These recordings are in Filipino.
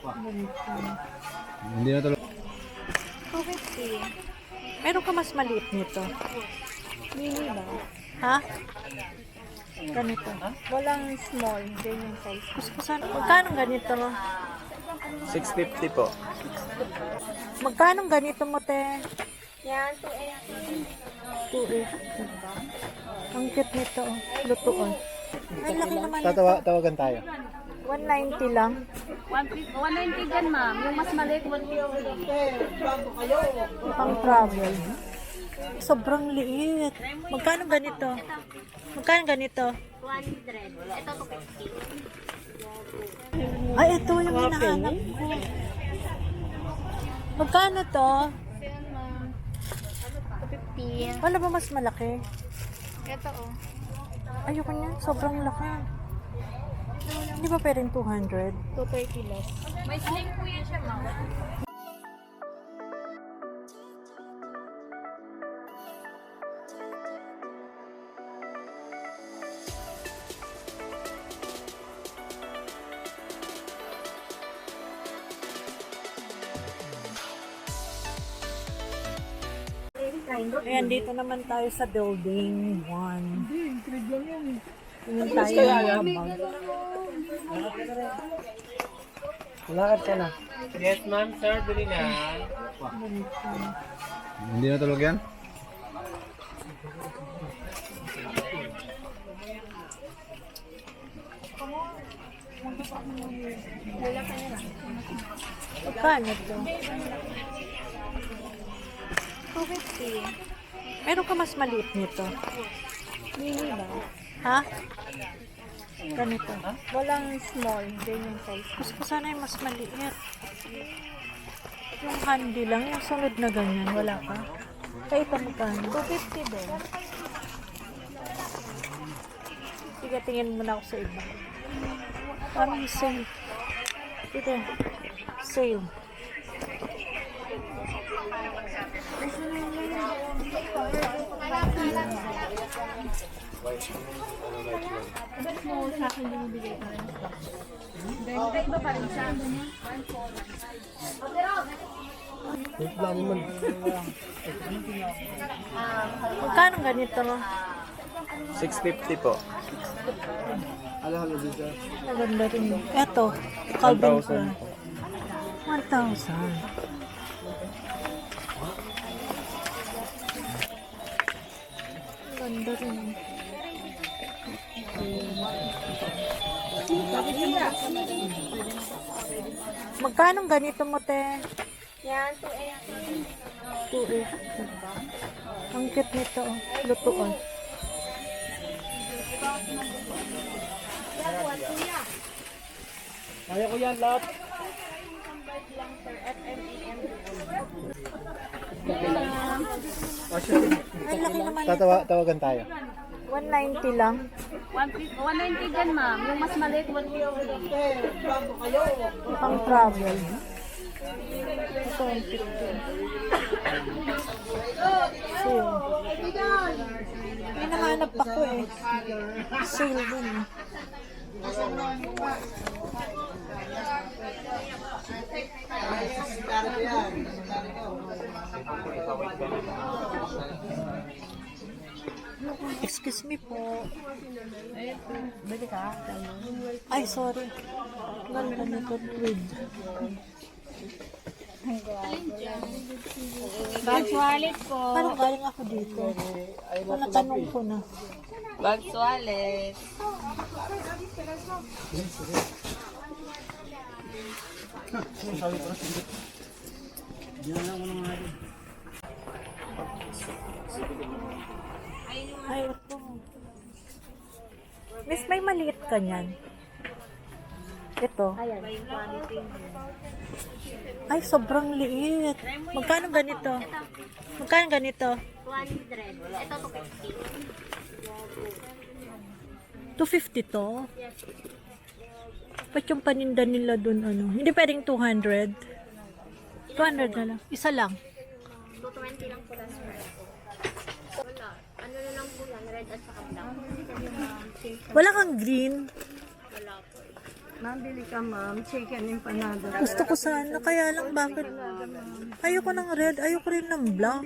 Ganito. Hindi na tuloy. 250. Meron ka mas maliit nito. Mini ba? Ha? Ganito. Walang small. Ganyan size. Kuskusan. Magkano ganito? 650 po. Magkano ganito mo, te? Yan, 280. 280. Ang cute nito. Lutuan. Ang laki naman nito. Tawagan tayo. 190 lang. 190 dyan, ma'am. Yung mas maliit, 150. Pang travel. Sobrang liit. Magkano ganito? Magkano ganito? 200. Ito, 250. Ay, ito yung hinahanap ko. Magkano to? Yan, ma'am. 250. Wala ba mas malaki? Ito, oh. Ayoko niyan. Sobrang laki. Hindi ba pwedeng 200? 230 less. May sling po yan siya, ma'am. Ayan, dito naman tayo sa building 1. Tingin tayo ng mga bag. Lakad ka na. Yes, ma'am, sir. Bili na. Hindi na tulog yan? Magkano to? 250. Meron ka mas maliit nito. Mini ba? Ha? Ganito. Walang small. Ganyan size. Gusto ko sana yung mas maliit. Yung handy lang. Yung sunod na ganyan. Wala ka. Kaya ito magkano? 250 din. Sige, tingin muna ako sa iba. Parang sale. Dito. Sale. Ba't mo sa akin binibigay ka rin? Dahil iba pa rin siya. Magkano ganito? 650 po. Maganda rin. Eto. Calvin Klein. 1,000. Maganda rin. Magkano ganito mo, te? Yan, 280. 280. Ang cute nito. Lutuan. Kaya ko yan lahat. Ang laki naman. Tawagan tayo. 190 lang. 190 dyan, ma'am. Yung mas maliit, 150. Pang travel. Ito ang 50. Sale. May nahanap ako eh. Sale din eh. Excuse me po. Bili ka? Ay, sorry. Ganda nito tweed. Bags wallet po. Parang galing ako dito. Natanong ko na. Bags wallet. Ay, ito. Miss, may maliit ka niyan. Ito. Ayan. Ay, sobrang liit. Magkano ganito? Magkano ganito? 200. Ito, 250. 250 to? Ba't yung paninda nila dun, ano? Hindi pwedeng 200? 200 na lang. Isa lang. 220 lang po last price. Wala. Ano na lang po yan? Red at saka black. Wala kang green. Wala po. Mabili ka, ma'am. Chicken empanada. Gusto ko sana, kaya lang bakit? Ayoko ng red, ayoko rin ng black.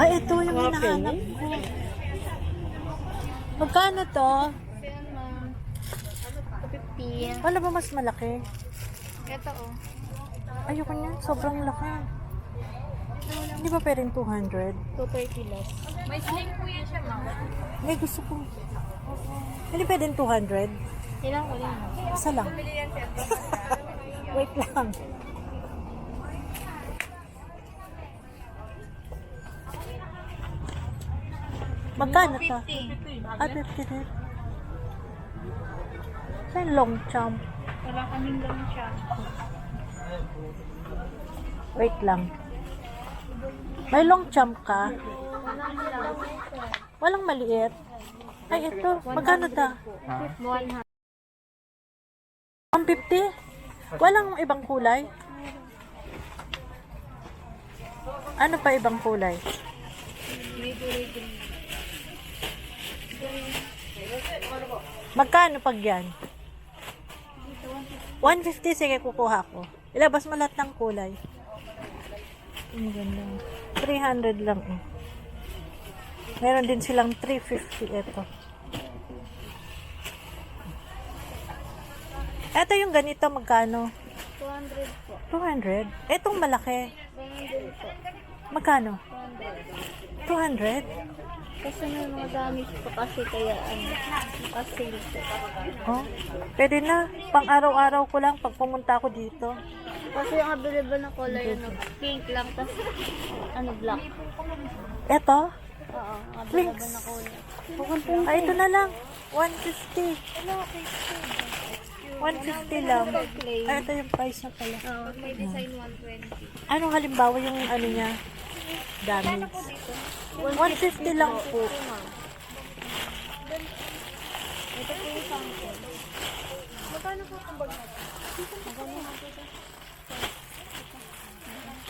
Ay, ito yung hinahanap ko. Magkano to? Ayan, ma'am. 50. Wala ba mas malaki? Ito, oh. Ayoko niyan, sobrang laki. Hindi ba pwedeng 200? 230 less. May sling po yan siya, ma'am. May gusto ko. Hindi pwedeng 200? Ilang ko lang. Isa lang. Wait lang. Magkano to? 50. Ah, 50 din. May long champ. Wala kaming lang siya. Wait lang. May long champ ka? Walang maliit. Ay, ito. Magkano to? 100. 150? Walang ibang kulay? Ano pa ibang kulay? Magkano pag yan? 150, sige kukuha ko. Ilabas mo lahat ng kulay. Ang ganda. 300 lang eh. Meron din silang 350 ito. Ito yung ganito, magkano? 200 po. 200? Etong malaki. 100 po. Magkano? 200? Kasi may mga damage po kasi kaya nakasale po. Oh, pwede na. Pang araw-araw ko lang pag pumunta ako dito. Kasi yung available na color pink lang, tas black. Eto? Oo, available na color. Ay, ito na lang. 150. 150 lang. Ay, ito yung price na pala. Oo, may design 120. Anong halimbawa yung ano niya? Damage. 150 lang po. Ito po yung sample. Magkano po ang bag natin?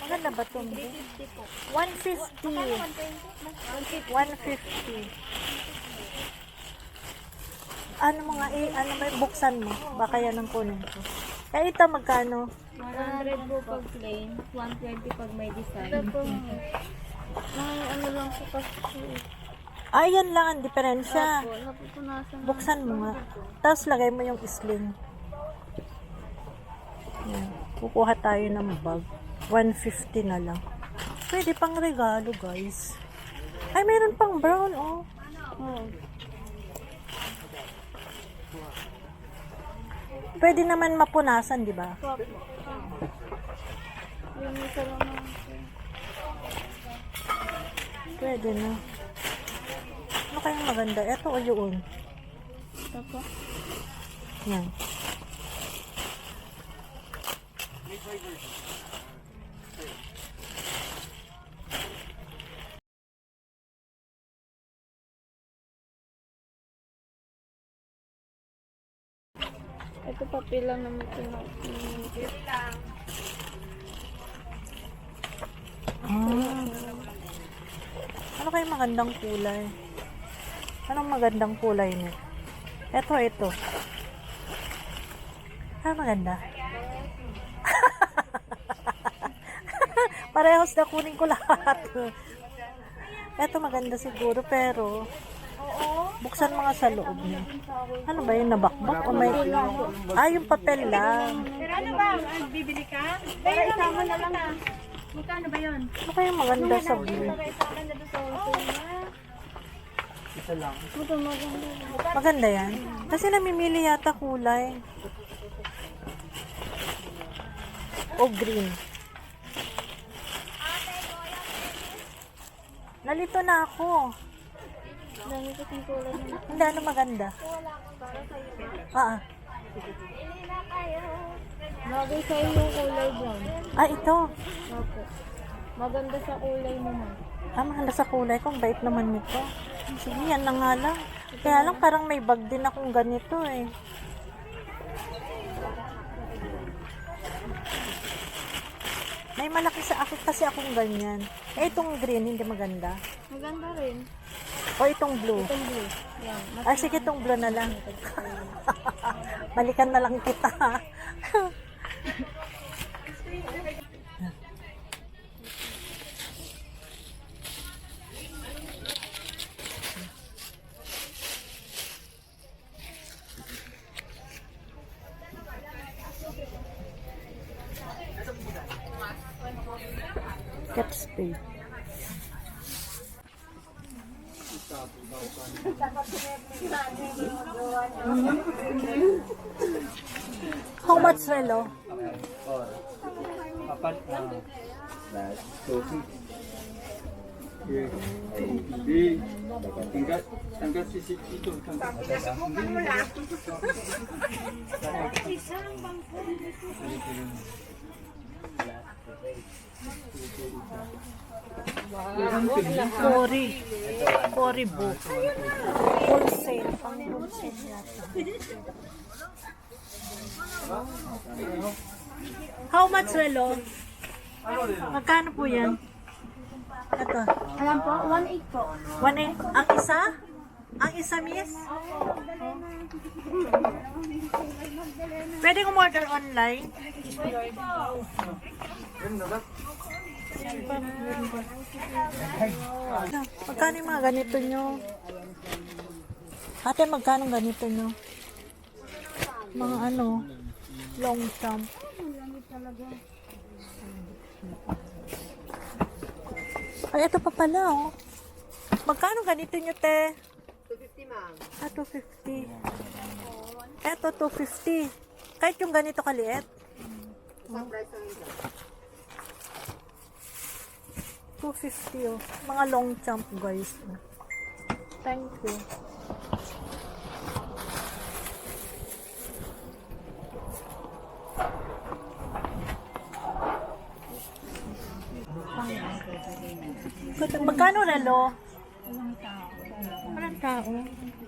Maganda ba ito? 350 po. 150. 150. Ano mga ano may buksan mo? Baka yan ang kunin ko. Eh, ito magkano? 100 po pag plain, 120 pag may design. Ito po, ano lang po kasi. Ayan lang ang diferensya. Opo, napupunasan. Buksan mo nga. Tapos lagay mo yung sling. Yan. Kukuha tayo ng bag. 150 na lang. Pwede pang regalo, guys. Ay, meron pang brown, oh. Oo. Pwede naman mapunasan, di ba? Opo. Yung isa lang naman po. Pwede na. Ano kayang maganda? Ito o yun? Ito po. Yan. Ito papel lang naman pinag. Ah. Ano kayang magandang kulay? Anong magandang kulay niya? Ito. Ah, maganda. Parehos na kunin ko lahat. Ito maganda siguro pero buksan mga sa loob niya. Ano ba yun? Nabakbak? O may... Ah, yung papel lang. Pero ano ba? Bibili ka? Para isama na lang. Magkano ba yun? Ano kayang maganda sa blue? Para isama na doon sa wholesale na. Isa lang. Ito maganda. Maganda yan. Kasi namimili yata kulay. O green. Nalito na ako. Dami kasing kulay na. Hindi, ano maganda? Ah, Bagay sa'yo yung kulay brown. ah, ito. Opo. Maganda sa kulay mo, ma'am. Ah, maganda sa kulay. Kung bait naman nito. Sige, yan na nga lang. Kaya lang parang may bag din akong ganito eh. May malaki sa akin kasi akong ganyan. Eh, itong green, hindi maganda. Maganda rin. O itong blue. Itong blue. Yan. Ah, sige, itong blue na lang. Balikan na lang kita. Cat spade. How much, Relo? Apat last Sophie. Hindi. Tanggal si ito. Cory book. Wholesale. Pang wholesale yata. How much, Relo? Magkano po yan? Ito. Alam po, 1.8 po. 1.8. Ang isa? Ang isa, miss? Pwede ko order online? Magkano yung mga ganito nyo? Ate, magkano ganito nyo? Mga ano? Long jump. Ay, ito pa pala, oh. Magkano ganito nyo, te? 250, ma'am. Ah, 250. Eto, 250. Kahit yung ganito kaliit. Isang price lang ito. 250, oh. Mga long jump, guys. Thank you. Magkano Relo? Walang tao.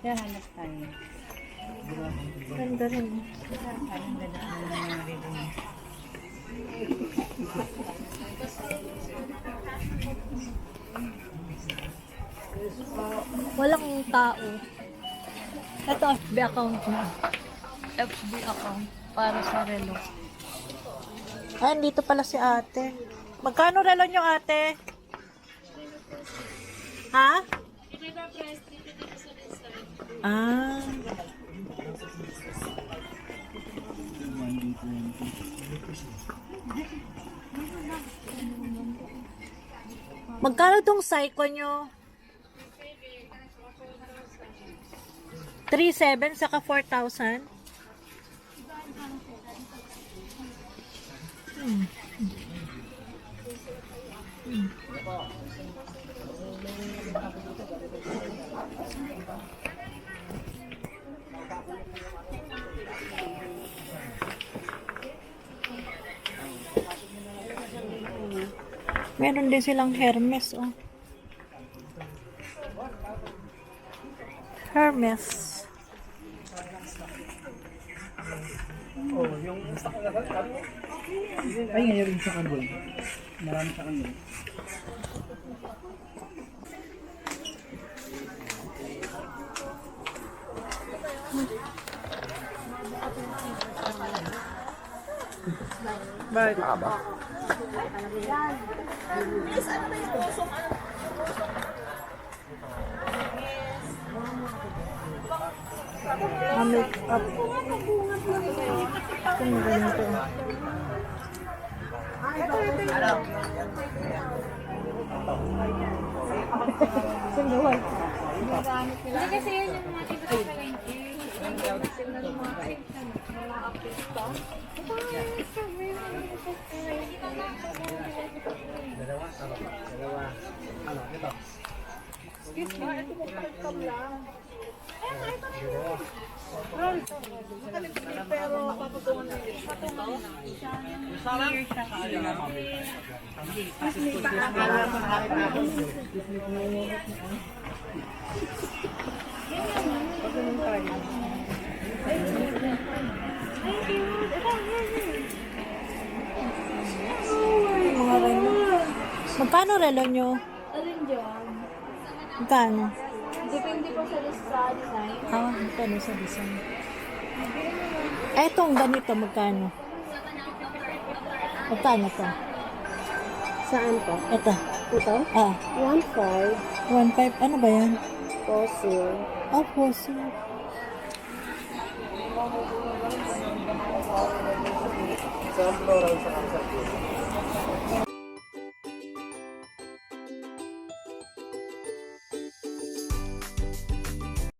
Kaya hanap tayo. Ganda rin. Walang tao. Ito, FB account na. FB account para sa Relo. Ay, dito pala si ate. Magkano Relo nyo, ate? Ha? Ah. Magkano tong Psycho nyo? 3,700 saka 4,000? Meron din silang Hermes, oh. Hermes. Oh, yung stock na ay, ngayon sa kanil. Marami sa kanil. Bakit ka ba? Make up. Kung ganito. Sunduan. Hindi kasi yun yung mga iba sa palengke. Sila ng mga section. Mga updates pa. Excuse me, ito po pagkam lang. Pero papatungan na yun. Patungan na. Clear siya Mga mga relo. Magkano relo nyo? Alin dyan? Magkano? Depende po sa design. Magkano sa design? Etong ganito, magkano? Magkano to? Saan po? Ito. Ito? 1.5. 1.5. Ano ba yan? Fossil. Fossil. Sa floral sa kansa.